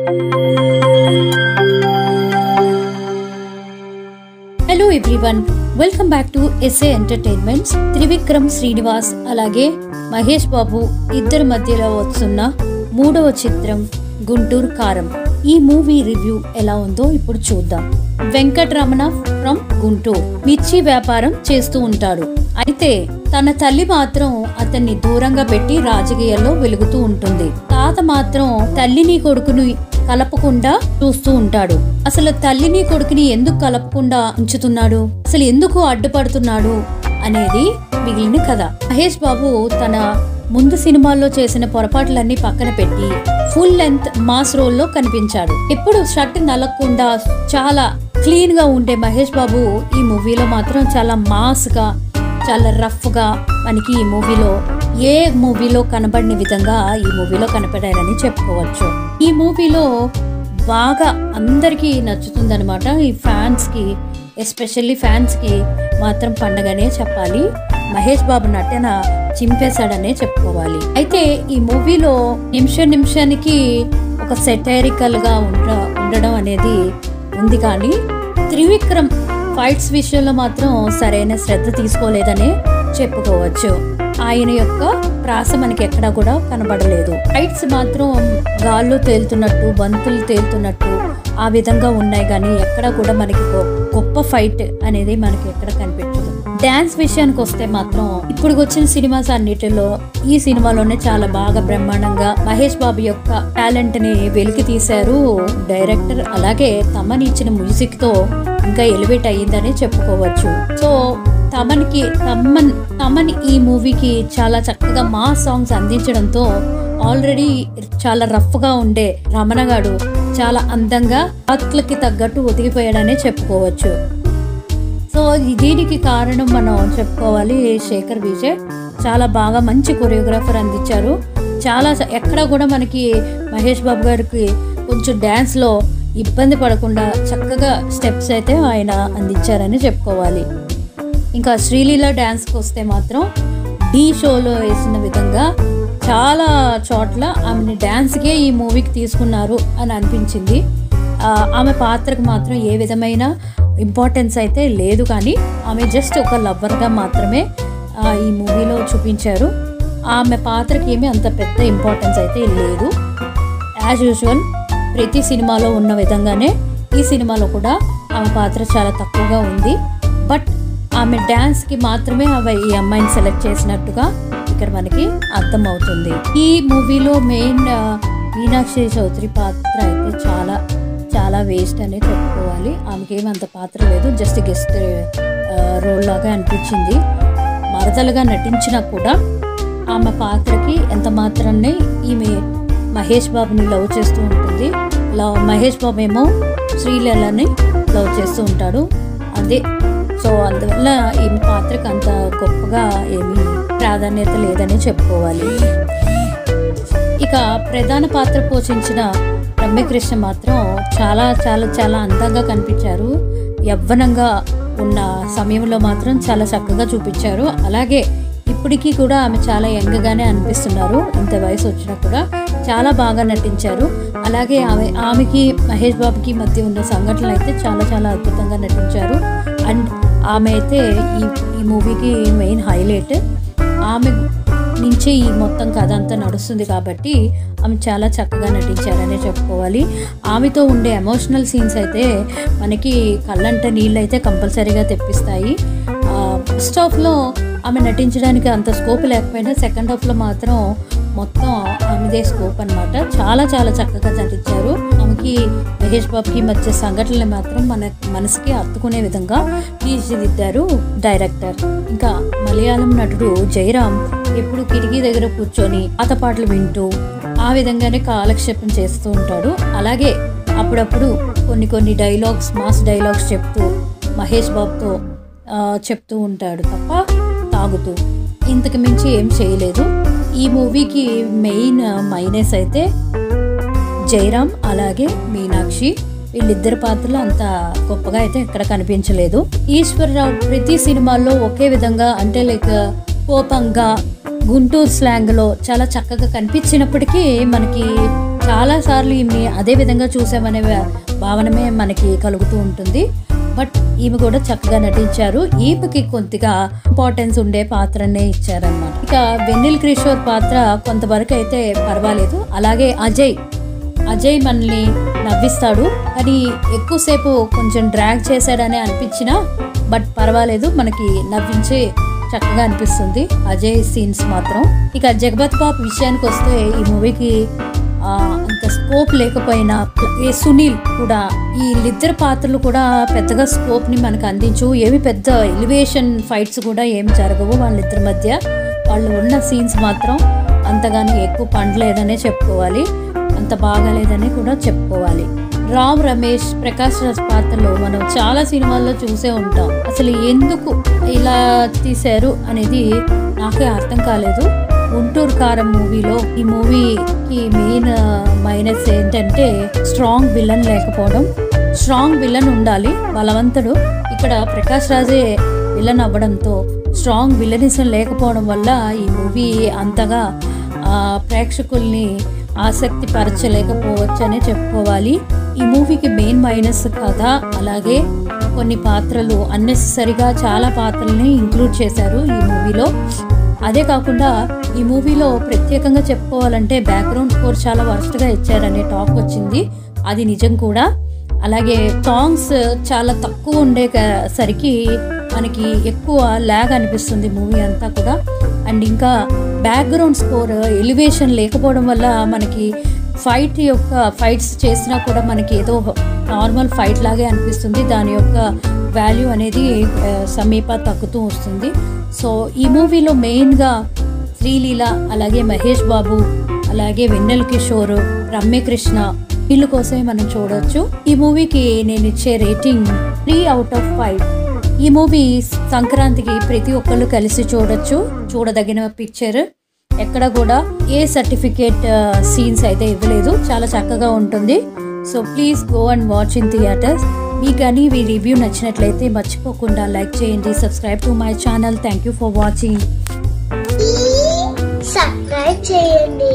Hello everyone, welcome back to SA entertainments. Trivikram Srinivas అలాగే మహేష్ బాబు ఇద్దరి మధ్యలో వస్తున్న మూడవ చిత్రం గుంటూరు కారం. ఈ మూవీ రివ్యూ ఎలా ఉందో ఇప్పుడు చూద్దాం. వెంకటరమణ ఫ్రమ్ గుంటూరు మిర్చి వ్యాపారం చేస్తూ ఉంటాడు. అయితే తన తల్లి మాత్రం అతన్ని దూరంగా పెట్టి రాజకీయాల్లో వెలుగుతూ ఉంటుంది. తాత మాత్రం తల్లిని కొడుకుని కలపకుండా చూస్తూ ఉంటాడు. అసలు తల్లిని కొడుకుని ఎందుకు కలపకుండా ఉంచుతున్నాడు, అసలు ఎందుకు అడ్డుపడుతున్నాడు అనేది మిగిలిన కథ. మహేష్ బాబు తన ముందు సినిమాల్లో చేసిన పొరపాట్లన్నీ పక్కన పెట్టి ఫుల్ లెంత్ మాస్ రోల్లో కనిపించాడు. ఎప్పుడు షర్ట్ నలగకుండా చాలా క్లీన్ గా ఉండే మహేష్ బాబు ఈ మూవీలో మాత్రం చాలా మాస్ గా, చాలా రఫ్ గా మనకి ఈ మూవీలో ఏ మూవీలో కనబడిన విధంగా ఈ మూవీలో కనపడారని చెప్పుకోవచ్చు. ఈ మూవీలో బాగా అందరికీ నచ్చుతుందనమాట. ఈ ఫ్యాన్స్ కి, ఎస్పెషల్లీ ఫ్యాన్స్ కి మాత్రం పండగనే చెప్పాలి. మహేష్ బాబు నటన చింపేశాడనే చెప్పుకోవాలి. అయితే ఈ మూవీలో నిమిషానికి ఒక సెటైరికల్ గా ఉండడం అనేది ఉంది, కానీ త్రివిక్రమ్ ఫైట్స్ విషయంలో మాత్రం సరైన శ్రద్ధ తీసుకోలేదనే చెప్పుకోవచ్చు. ఆయన యొక్క ప్రాస మనకి ఎక్కడా కూడా కనబడలేదు. ఫైట్స్ మాత్రం గాల్లో తేలుతున్నట్టు, బంతులు తేలుతున్నట్టు ఆ విధంగా ఉన్నాయి, కానీ ఎక్కడా కూడా మనకి గొప్ప ఫైట్ అనేది మనకి ఎక్కడ కనిపించదు. డాన్స్ విషయానికి వస్తే మాత్రం ఇప్పుడు వచ్చిన సినిమాస్ అన్నిటిలో ఈ సినిమాలోనే చాలా బాగా బ్రహ్మాండంగా మహేష్ బాబు యొక్క టాలెంట్ ని వెలికి తీశారు డైరెక్టర్. అలాగే తమన్ ఇచ్చిన మ్యూజిక్ తో ఇంకా ఎలివేట్ అయ్యిందని చెప్పుకోవచ్చు. సో తమన్ ఈ మూవీకి చాలా చక్కగా మా సాంగ్స్ అందించడంతో ఆల్రెడీ చాలా రఫ్ గా ఉండే రమణగాడు చాలా అందంగా పాత్రలకి తగ్గట్టు ఒదిగిపోయాడనే చెప్పుకోవచ్చు. సో దీనికి కారణం మనం చెప్పుకోవాలి శేఖర్ విజయ్. చాలా బాగా మంచి కొరియోగ్రాఫర్ అందించారు. చాలా ఎక్కడ కూడా మనకి మహేష్ బాబు గారికి కొంచెం డాన్స్ లో ఇబ్బంది పడకుండా చక్కగా స్టెప్స్ అయితే ఆయన అందించారని చెప్పుకోవాలి. ఇంకా శ్రీలీల డాన్స్కి వస్తే మాత్రం ఢీ షోలో వేసిన విధంగా చాలా చోట్ల ఆమెని డాన్స్కే ఈ మూవీకి తీసుకున్నారు అని అనిపించింది. ఆమె పాత్రకు మాత్రం ఏ విధమైన ఇంపార్టెన్స్ అయితే లేదు, కానీ ఆమె జస్ట్ ఒక లవ్వర్గా మాత్రమే ఈ మూవీలో చూపించారు. ఆమె పాత్రకి ఏమీ అంత పెద్ద ఇంపార్టెన్స్ అయితే లేదు. యాజ్ యూజువల్ ప్రతి సినిమాలో ఉన్న విధంగానే ఈ సినిమాలో కూడా ఆమె పాత్ర చాలా తక్కువగా ఉంది. బట్ ఆమె డాన్స్కి మాత్రమే ఈ అమ్మాయిని సెలెక్ట్ చేసినట్టుగా ఇక్కడ మనకి అర్థమవుతుంది. ఈ మూవీలో మెయిన్ మీనాక్షి చౌదరి పాత్ర అయితే చాలా చాలా వేస్ట్ అనే చెప్పుకోవాలి. ఆమెకి ఏమంత పాత్ర లేదు, జస్ట్ గెస్ట్ రోల్ లాగా అనిపించింది. మరదలుగా నటించినా కూడా ఆమె పాత్రకి ఎంత మాత్రాన్ని ఈమె మహేష్ బాబుని లవ్ చేస్తూ ఉంటుంది. మహేష్ బాబు ఏమో శ్రీలీలని లవ్ చేస్తూ ఉంటాడు. అదే సో అందువల్ల ఈ పాత్రకు అంత గొప్పగా ఏమీ ప్రాధాన్యత లేదని చెప్పుకోవాలి. ఇక ప్రధాన పాత్ర పోషించిన రమ్యకృష్ణ మాత్రం చాలా చాలా చాలా అందంగా కనిపించారు. యవ్వనంగా ఉన్న సమయంలో మాత్రం చాలా చక్కగా చూపించారు. అలాగే ఇప్పటికీ కూడా ఆమె చాలా యంగ్గానే అనిపిస్తున్నారు. ఇంత వయసు వచ్చినా కూడా చాలా బాగా నటించారు. అలాగే ఆమెకి మహేష్ బాబుకి మధ్య ఉన్న సంఘటనలు అయితే చాలా చాలా అద్భుతంగా నటించారు. అండ్ ఆమె అయితే ఈ మూవీకి మెయిన్ హైలైట్. ఆమె నుంచే ఈ మొత్తం కథ అంతా నడుస్తుంది కాబట్టి ఆమె చాలా చక్కగా నటించారనే చెప్పుకోవాలి. ఆమెతో ఉండే ఎమోషనల్ సీన్స్ అయితే మనకి కళ్ళంట నీళ్ళు అయితే కంపల్సరీగా తెప్పిస్తాయి. ఫస్ట్ హాఫ్లో ఆమె నటించడానికి అంత స్కోప్ లేకపోయినా సెకండ్ హాఫ్లో మాత్రం మొత్తం ఆమెదే స్కోప్ అనమాట. చాలా చాలా చక్కగా నటించారు. ఆమెకి మహేష్ బాబుకి మధ్య సంఘటనలు మాత్రం మన మనసుకి హత్తుకునే విధంగా తీర్చిదిద్దారు డైరెక్టర్. ఇంకా మలయాళం నటుడు జయరామ్ ఎప్పుడు కిటికీ దగ్గర కూర్చొని పాత పాటలు వింటూ ఆ విధంగానే కాలక్షేపం చేస్తూ ఉంటాడు. అలాగే అప్పుడప్పుడు కొన్ని డైలాగ్స్, మాస్ డైలాగ్స్ చెప్తూ మహేష్ బాబుతో చెప్తూ ఉంటాడు తప్ప తాగుతూ. ఇంతకు మించి ఏం చేయలేదు. ఈ మూవీకి మెయిన్ మైనస్ అయితే జయరామ్ అలాగే మీనాక్షి, వీళ్ళిద్దరి పాత్రలు అంత గొప్పగా అయితే ఎక్కడ కనిపించలేదు. ఈశ్వరరావు ప్రతి సినిమాల్లో ఒకే విధంగా అంటే లైక్ కోపంగా గుంటూరు స్లాంగ్లో చాలా చక్కగా కనిపించినప్పటికీ మనకి చాలాసార్లు ఈమె అదే విధంగా చూసామనే భావనమే మనకి కలుగుతూ ఉంటుంది. బట్ ఈమె కూడా చక్కగా నటించారు. ఈమెకి కొద్దిగా ఇంపార్టెన్స్ ఉండే పాత్రనే ఇచ్చారన్నమాట. ఇక వెన్నెల కిషోర్ పాత్ర కొంతవరకు అయితే పర్వాలేదు. అలాగే అజయ్ మనల్ని నవ్విస్తాడు, కానీ ఎక్కువసేపు కొంచెం డ్రాగ్ చేశాడని అనిపించినా బట్ పర్వాలేదు, మనకి నవ్వించే చక్కగా అనిపిస్తుంది అజయ్ సీన్స్ మాత్రం. ఇక జగపతి బాబు విషయానికి వస్తే ఈ మూవీకి అంత స్కోప్ లేకపోయినా సునీల్ కూడా వీళ్ళిద్దరు పాత్రలు కూడా పెద్దగా స్కోప్ని మనకు అందించు. ఏమి పెద్ద ఎలివేషన్ ఫైట్స్ కూడా ఏమి జరగవు వాళ్ళిద్దరి మధ్య. వాళ్ళు ఉన్న సీన్స్ మాత్రం అంతగాని ఎక్కువ పండలేదనే చెప్పుకోవాలి, అంత బాగాలేదని కూడా చెప్పుకోవాలి. రామ్ రమేష్, ప్రకాష్ రాజ్ పాత్రలో మనం చాలా సినిమాల్లో చూసే ఉంటాం. అసలు ఎందుకు ఇలా తీశారు అనేది నాకే అర్థం కాలేదు. గుంటూరు కారం మూవీలో ఈ మూవీకి మెయిన్ మైనస్ ఏంటంటే స్ట్రాంగ్ విలన్ లేకపోవడం. స్ట్రాంగ్ విలన్ ఉండాలి, బలవంతుడు. ఇక్కడ ప్రకాష్ రాజే విలన్ అవ్వడంతో స్ట్రాంగ్ విలనిజం లేకపోవడం వల్ల ఈ మూవీ అంతగా ప్రేక్షకుల్ని ఆసక్తి పరచలేకపోవచ్చు అనే చెప్పుకోవాలి. ఈ మూవీకి మెయిన్ మైనస్ కథ, అలాగే కొన్ని పాత్రలు అన్నెసెసరీగా చాలా పాత్రల్ని ఇంక్లూడ్ చేశారు ఈ మూవీలో. అదే కాకుండా ఈ మూవీలో ప్రత్యేకంగా చెప్పుకోవాలంటే బ్యాక్గ్రౌండ్ స్కోర్ చాలా వర్స్ట్గా ఇచ్చారనే టాక్ వచ్చింది, అది నిజం కూడా. అలాగే సాంగ్స్ చాలా తక్కువ ఉండేసరికి మనకి ఎక్కువ ల్యాగ్ అనిపిస్తుంది మూవీ అంతా కూడా. అండ్ ఇంకా బ్యాక్గ్రౌండ్ స్కోర్ ఎలివేషన్ లేకపోవడం వల్ల మనకి ఫైట్స్ చేసినా కూడా మనకి ఏదో నార్మల్ ఫైట్ లాగే అనిపిస్తుంది. దాని యొక్క వాల్యూ అనేది సమీప తగ్గుతూ వస్తుంది. సో ఈ మూవీలో మెయిన్గా శ్రీలీల, అలాగే మహేష్ బాబు, అలాగే వెన్నెల కిషోర్, రమ్యకృష్ణ, వీళ్ళ కోసమే మనం చూడవచ్చు. ఈ మూవీకి నేను ఇచ్చే రేటింగ్ 3/5. ఈ మూవీ సంక్రాంతికి ప్రతి ఒక్కళ్ళు కలిసి చూడొచ్చు, చూడదగిన పిక్చర్. ఎక్కడ కూడా ఏ సర్టిఫికేట్ సీన్స్ అయితే ఇవ్వలేదు, చాలా చక్కగా ఉంటుంది. So please go and watch in theatres. మీకు కానీ ఈ రివ్యూ నచ్చినట్లయితే మర్చిపోకుండా లైక్ చేయండి, subscribe to my channel. Thank you for watching. Subscribe చేయండి.